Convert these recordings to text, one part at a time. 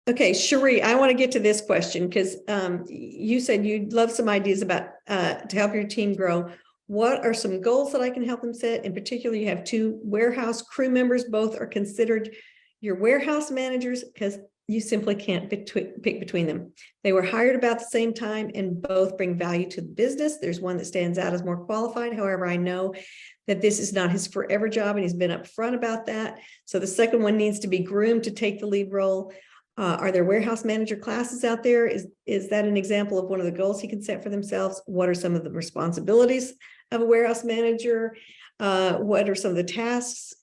Okay, Cherie, I want to get to this question because you said you'd love some ideas about to help your team grow. What are some goals that I can help them set? In particular, you have two warehouse crew members. Both are considered your warehouse managers because you simply can't pick between them. They were hired about the same time and both bring value to the business. There's one that stands out as more qualified. However, I know that this is not his forever job and he's been upfront about that. So the second one needs to be groomed to take the lead role. Are there warehouse manager classes out there? Is that an example of one of the goals he can set for themselves? What are some of the responsibilities of a warehouse manager? What are some of the tasks?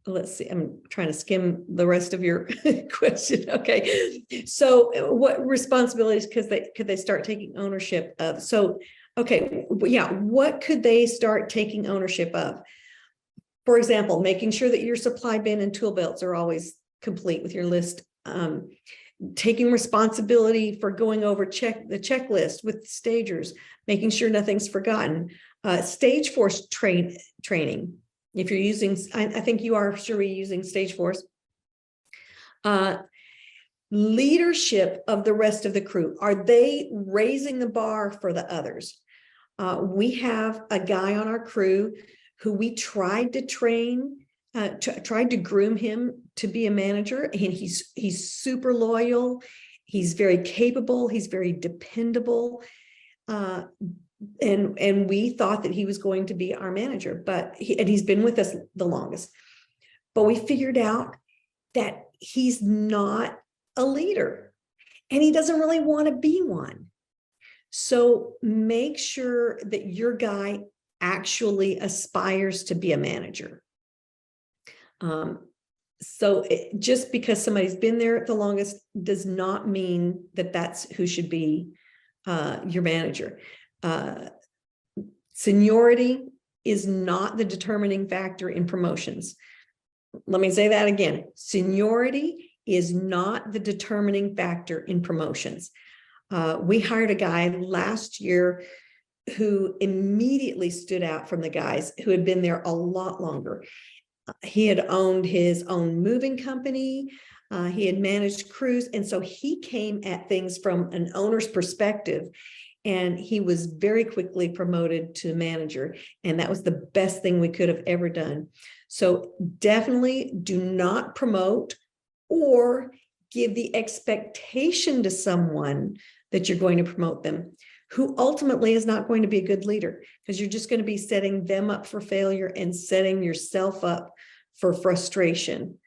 Let's see, I'm trying to skim the rest of your question. Okay, so what responsibilities could they start taking ownership of? So, okay, yeah, what could they start taking ownership of? For example, making sure that your supply bin and tool belts are always complete with your list, taking responsibility for going over the checklist with stagers, making sure nothing's forgotten, stage force training. If you're using, I think you are, Cherie, using stage force. Leadership of the rest of the crew. Are they raising the bar for the others? We have a guy on our crew who we tried to train, tried to groom him to be a manager, and he's super loyal. He's very capable. He's very dependable. And we thought that he was going to be our manager, but he's been with us the longest. But we figured out that he's not a leader and he doesn't really want to be one. So make sure that your guy actually aspires to be a manager. So just because somebody's been there the longest does not mean that that's who should be your manager. Seniority is not the determining factor in promotions. Let me say that again. Seniority is not the determining factor in promotions. We hired a guy last year who immediately stood out from the guys who had been there a lot longer. He had owned his own moving company. He had managed crews. And so he came at things from an owner's perspective. And he was very quickly promoted to manager. And that was the best thing we could have ever done. So definitely do not promote or give the expectation to someone that you're going to promote them, who ultimately is not going to be a good leader, because you're just going to be setting them up for failure and setting yourself up for frustration.